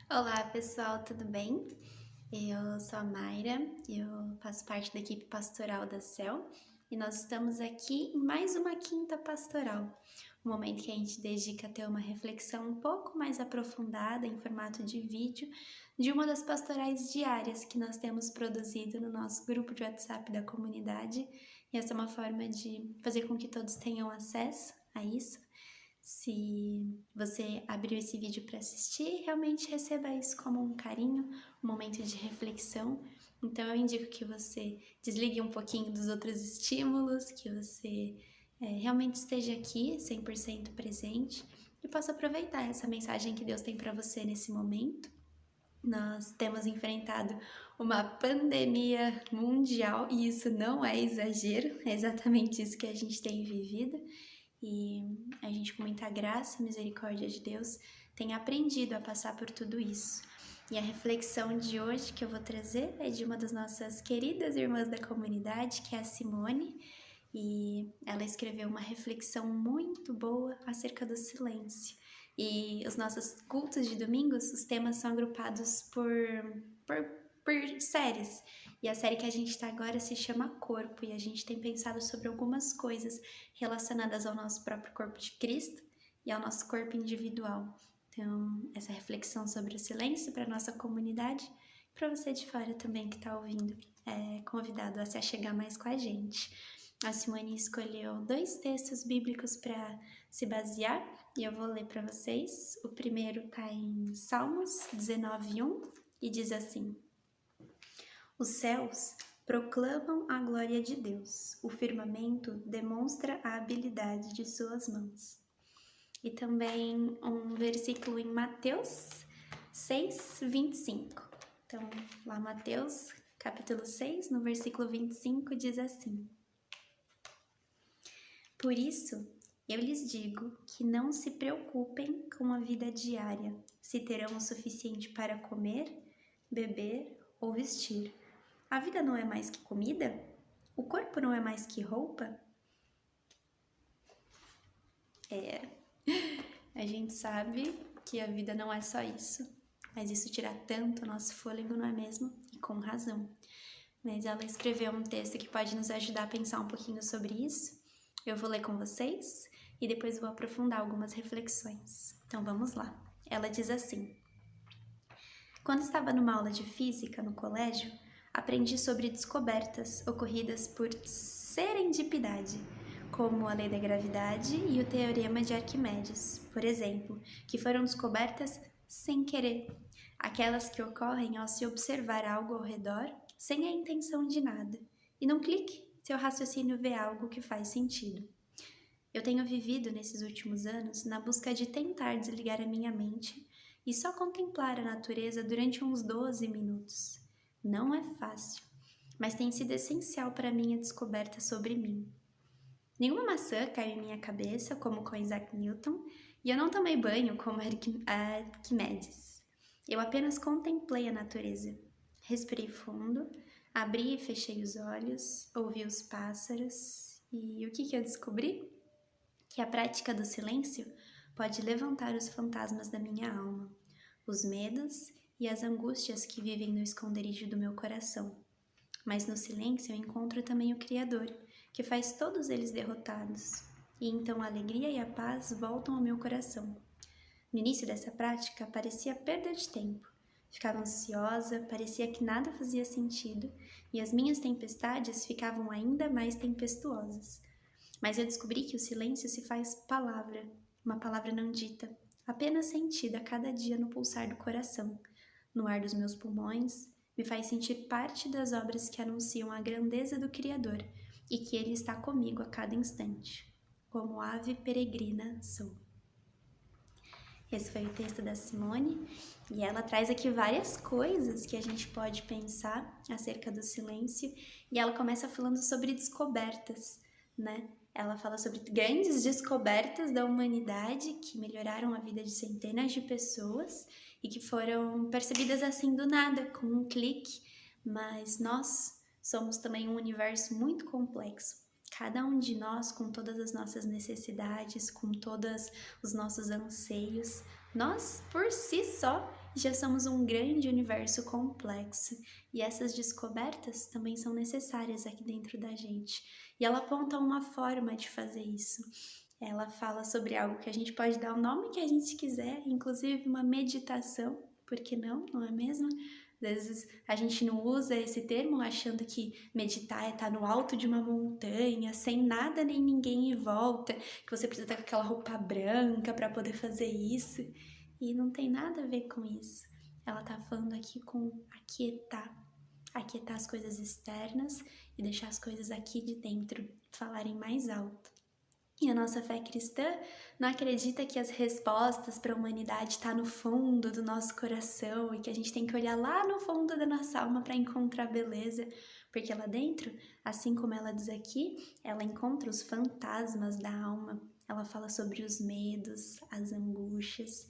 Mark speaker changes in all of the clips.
Speaker 1: Olá pessoal, tudo bem? Eu sou a Mayra, eu faço parte da equipe pastoral da CEL e nós estamos aqui em mais uma quinta pastoral, um momento que a gente dedica a ter uma reflexão um pouco mais aprofundada em formato de vídeo de uma das pastorais diárias que nós temos produzido no nosso grupo de WhatsApp da comunidade, e essa é uma forma de fazer com que todos tenham acesso a isso. Se você abriu esse vídeo para assistir, realmente receba isso como um carinho, um momento de reflexão. Então eu indico que você desligue um pouquinho dos outros estímulos, que você realmente esteja aqui 100% presente e possa aproveitar essa mensagem que Deus tem para você nesse momento. Nós temos enfrentado uma pandemia mundial e isso não é exagero, é exatamente isso que a gente tem vivido. E a gente, com muita graça e misericórdia de Deus, tem aprendido a passar por tudo isso. E a reflexão de hoje que eu vou trazer é de uma das nossas queridas irmãs da comunidade, que é a Simone, e ela escreveu uma reflexão muito boa acerca do silêncio. E os nossos cultos de domingos, os temas são agrupados por séries. E a série que a gente está agora se chama Corpo, e a gente tem pensado sobre algumas coisas relacionadas ao nosso próprio corpo de Cristo e ao nosso corpo individual. Então, essa reflexão sobre o silêncio para a nossa comunidade, para você de fora também que está ouvindo, é convidado a se achegar mais com a gente. A Simone escolheu 2 textos bíblicos para se basear e eu vou ler para vocês. O primeiro está em Salmos 19:1 e diz assim: Os céus proclamam a glória de Deus, o firmamento demonstra a habilidade de suas mãos. E também um versículo em Mateus 6:25. Então, lá Mateus, capítulo 6, no versículo 25, diz assim: Por isso, eu lhes digo que não se preocupem com a vida diária, se terão o suficiente para comer, beber ou vestir. A vida não é mais que comida? O corpo não é mais que roupa? A gente sabe que a vida não é só isso, mas isso tira tanto o nosso fôlego, não é mesmo? E com razão. Mas ela escreveu um texto que pode nos ajudar a pensar um pouquinho sobre isso. Eu vou ler com vocês e depois vou aprofundar algumas reflexões. Então vamos lá. Ela diz assim: Quando estava numa aula de física no colégio, aprendi sobre descobertas ocorridas por serendipidade, como a lei da gravidade e o teorema de Arquimedes, por exemplo, que foram descobertas sem querer, aquelas que ocorrem ao se observar algo ao redor sem a intenção de nada, e num clique, seu raciocínio vê algo que faz sentido. Eu tenho vivido nesses últimos anos na busca de tentar desligar a minha mente e só contemplar a natureza durante uns 12 minutos. Não é fácil, mas tem sido essencial para a minha descoberta sobre mim. Nenhuma maçã caiu em minha cabeça, como com Isaac Newton, e eu não tomei banho como Arquimedes. Eu apenas contemplei a natureza. Respirei fundo, abri e fechei os olhos, ouvi os pássaros, e o que eu descobri? Que a prática do silêncio pode levantar os fantasmas da minha alma, os medos e as angústias que vivem no esconderijo do meu coração. Mas no silêncio eu encontro também o Criador, que faz todos eles derrotados, e então a alegria e a paz voltam ao meu coração. No início dessa prática parecia perda de tempo. Ficava ansiosa, parecia que nada fazia sentido, e as minhas tempestades ficavam ainda mais tempestuosas. Mas eu descobri que o silêncio se faz palavra, uma palavra não dita, apenas sentida a cada dia no pulsar do coração, no ar dos meus pulmões, me faz sentir parte das obras que anunciam a grandeza do Criador e que Ele está comigo a cada instante. Como ave peregrina sou. Esse foi o texto da Simone e ela traz aqui várias coisas que a gente pode pensar acerca do silêncio, e ela começa falando sobre descobertas, né? Ela fala sobre grandes descobertas da humanidade que melhoraram a vida de centenas de pessoas e que foram percebidas assim do nada, com um clique, mas nós somos também um universo muito complexo. Cada um de nós, com todas as nossas necessidades, com todos os nossos anseios, nós por si só Já somos um grande universo complexo e essas descobertas também são necessárias aqui dentro da gente. E ela aponta uma forma de fazer isso. Ela fala sobre algo que a gente pode dar o nome que a gente quiser, inclusive uma meditação, por que não, não é mesmo? Às vezes a gente não usa esse termo achando que meditar é estar no alto de uma montanha, sem nada nem ninguém em volta, que você precisa estar com aquela roupa branca para poder fazer isso. E não tem nada a ver com isso. Ela tá falando aqui com aquietar as coisas externas e deixar as coisas aqui de dentro falarem mais alto. E a nossa fé cristã não acredita que as respostas para a humanidade estão no fundo do nosso coração e que a gente tem que olhar lá no fundo da nossa alma para encontrar beleza, porque lá dentro, assim como ela diz aqui, ela encontra os fantasmas da alma, ela fala sobre os medos, as angústias,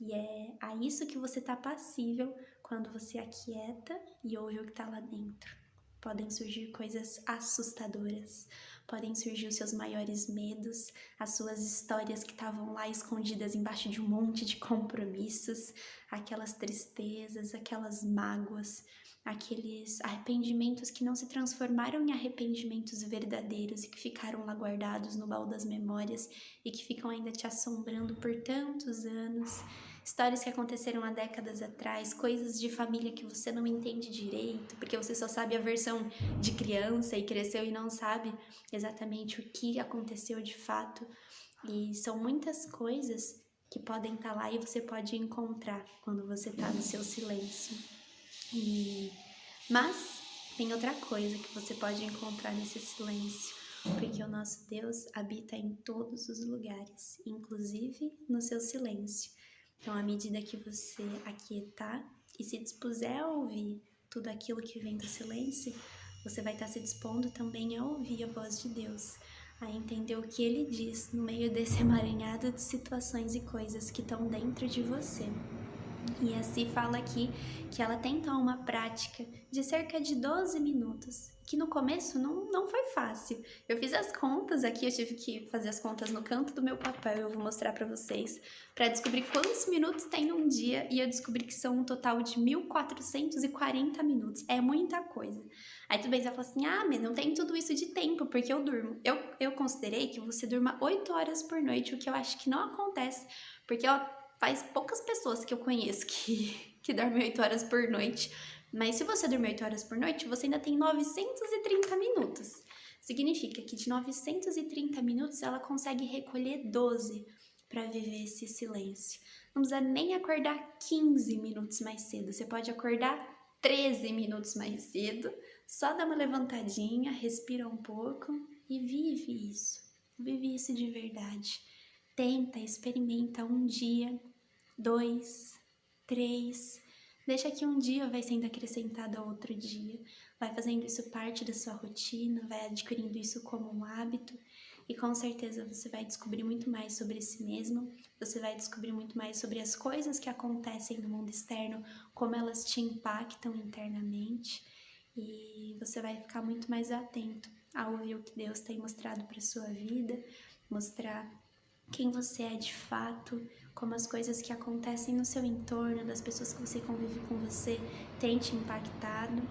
Speaker 1: e é a isso que você está passível quando você aquieta e ouve o que está lá dentro. Podem surgir coisas assustadoras, podem surgir os seus maiores medos, as suas histórias que estavam lá escondidas embaixo de um monte de compromissos, aquelas tristezas, aquelas mágoas, aqueles arrependimentos que não se transformaram em arrependimentos verdadeiros e que ficaram lá guardados no baú das memórias e que ficam ainda te assombrando por tantos anos. Histórias que aconteceram há décadas atrás, coisas de família que você não entende direito, porque você só sabe a versão de criança e cresceu e não sabe exatamente o que aconteceu de fato. E são muitas coisas que podem estar lá e você pode encontrar quando você está no seu silêncio. Mas tem outra coisa que você pode encontrar nesse silêncio, porque o nosso Deus habita em todos os lugares, inclusive no seu silêncio. Então, à medida que você aquietar e se dispuser a ouvir tudo aquilo que vem do silêncio, você vai estar se dispondo também a ouvir a voz de Deus, a entender o que Ele diz no meio desse emaranhado de situações e coisas que estão dentro de você. E assim fala aqui que ela tem então uma prática de cerca de 12 minutos, que no começo não foi fácil. Eu fiz as contas aqui, eu tive que fazer as contas no canto do meu papel, eu vou mostrar pra vocês, pra descobrir quantos minutos tem num dia, e eu descobri que são um total de 1.440 minutos. É muita coisa. Aí tudo bem, você vai falar assim, mas não tem tudo isso de tempo, porque eu durmo. Eu considerei que você durma 8 horas por noite, o que eu acho que não acontece, porque faz poucas pessoas que eu conheço que dormem 8 horas por noite. Mas se você dormir 8 horas por noite, você ainda tem 930 minutos. Significa que de 930 minutos ela consegue recolher 12 para viver esse silêncio. Não precisa nem acordar 15 minutos mais cedo. Você pode acordar 13 minutos mais cedo. Só dá uma levantadinha, respira um pouco e vive isso. Vive isso de verdade. Tenta, experimenta um dia, 2, 3. Deixa que um dia vai sendo acrescentado a outro dia. Vai fazendo isso parte da sua rotina, vai adquirindo isso como um hábito. E com certeza você vai descobrir muito mais sobre si mesmo. Você vai descobrir muito mais sobre as coisas que acontecem no mundo externo, como elas te impactam internamente. E você vai ficar muito mais atento a ouvir o que Deus tem mostrado para sua vida, mostrar quem você é de fato, como as coisas que acontecem no seu entorno, das pessoas que você convive com você, têm te impactado.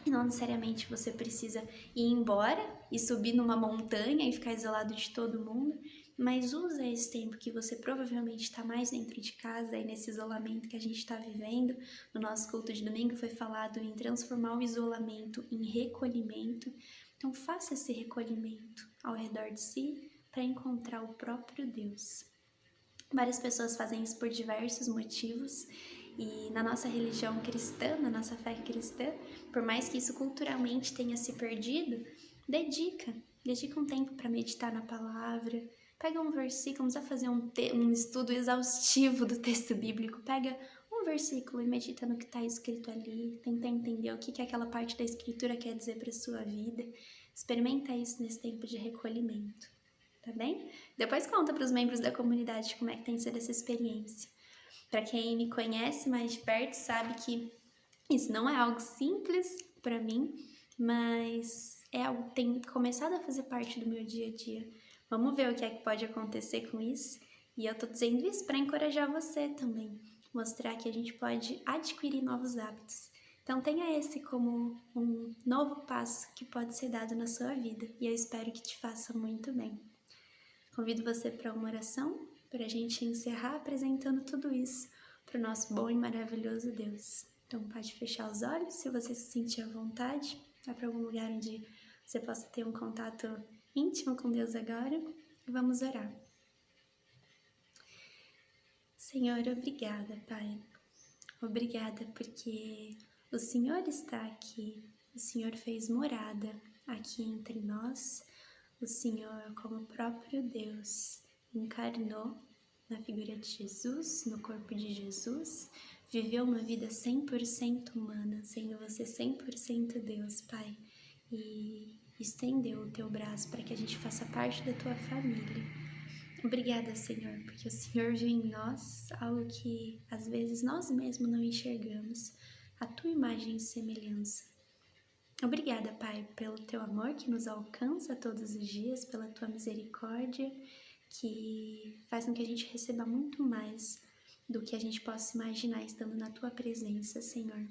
Speaker 1: E não necessariamente você precisa ir embora e subir numa montanha e ficar isolado de todo mundo, mas usa esse tempo que você provavelmente está mais dentro de casa e nesse isolamento que a gente está vivendo. No nosso culto de domingo foi falado em transformar o isolamento em recolhimento. Então faça esse recolhimento ao redor de si, para encontrar o próprio Deus. Várias pessoas fazem isso por diversos motivos e na nossa religião cristã, na nossa fé cristã, por mais que isso culturalmente tenha se perdido, dedica um tempo para meditar na palavra, pega um versículo, não precisa fazer um estudo exaustivo do texto bíblico, pega um versículo e medita no que está escrito ali, tenta entender o que aquela parte da escritura quer dizer para a sua vida, experimenta isso nesse tempo de recolhimento. Tá bem? Depois conta para os membros da comunidade como é que tem sido essa experiência. Para quem me conhece mais de perto sabe que isso não é algo simples para mim, mas é algo que tem começado a fazer parte do meu dia a dia. Vamos ver o que é que pode acontecer com isso. E eu tô dizendo isso para encorajar você também, mostrar que a gente pode adquirir novos hábitos. Então tenha esse como um novo passo que pode ser dado na sua vida e eu espero que te faça muito bem. Convido você para uma oração, para a gente encerrar apresentando tudo isso para o nosso bom e maravilhoso Deus. Então pode fechar os olhos se você se sentir à vontade, vai para algum lugar onde você possa ter um contato íntimo com Deus agora e vamos orar. Senhor, obrigada, Pai. Obrigada porque o Senhor está aqui, o Senhor fez morada aqui entre nós, o Senhor, como próprio Deus, encarnou na figura de Jesus, no corpo de Jesus, viveu uma vida 100% humana, sendo você 100% Deus, Pai, e estendeu o teu braço para que a gente faça parte da tua família. Obrigada, Senhor, porque o Senhor viu em nós algo que às vezes nós mesmos não enxergamos, a tua imagem e semelhança. Obrigada, Pai, pelo teu amor que nos alcança todos os dias, pela tua misericórdia, que faz com que a gente receba muito mais do que a gente possa imaginar estando na tua presença, Senhor.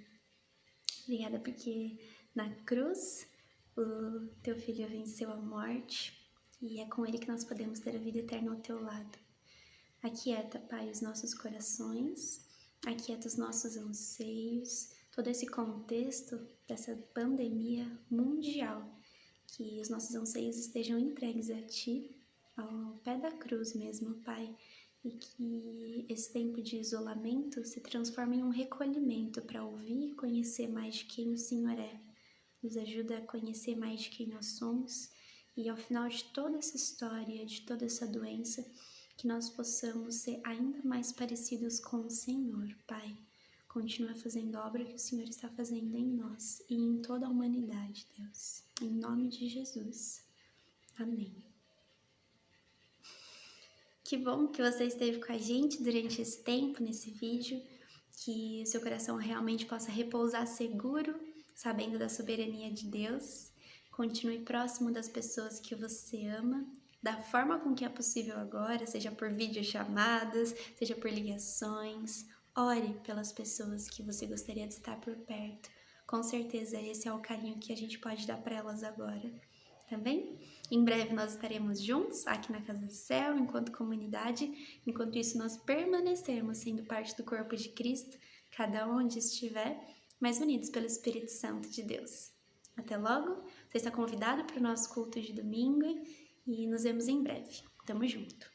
Speaker 1: Obrigada porque na cruz o teu filho venceu a morte e é com ele que nós podemos ter a vida eterna ao teu lado. Aquieta, Pai, os nossos corações, aquieta os nossos anseios, todo esse contexto dessa pandemia mundial, que os nossos anseios estejam entregues a Ti, ao pé da cruz mesmo, Pai, e que esse tempo de isolamento se transforme em um recolhimento para ouvir e conhecer mais de quem o Senhor é. Nos ajuda a conhecer mais de quem nós somos e ao final de toda essa história, de toda essa doença, que nós possamos ser ainda mais parecidos com o Senhor, Pai. Continua fazendo a obra que o Senhor está fazendo em nós e em toda a humanidade, Deus. Em nome de Jesus. Amém. Que bom que você esteve com a gente durante esse tempo, nesse vídeo, que o seu coração realmente possa repousar seguro, sabendo da soberania de Deus. Continue próximo das pessoas que você ama, da forma com que é possível agora, seja por videochamadas, seja por ligações. Ore pelas pessoas que você gostaria de estar por perto. Com certeza esse é o carinho que a gente pode dar para elas agora, tá bem? Em breve nós estaremos juntos aqui na Casa do Céu, enquanto comunidade. Enquanto isso, nós permaneceremos sendo parte do corpo de Cristo, cada um onde estiver, mas unidos pelo Espírito Santo de Deus. Até logo, você está convidado para o nosso culto de domingo e nos vemos em breve. Tamo junto!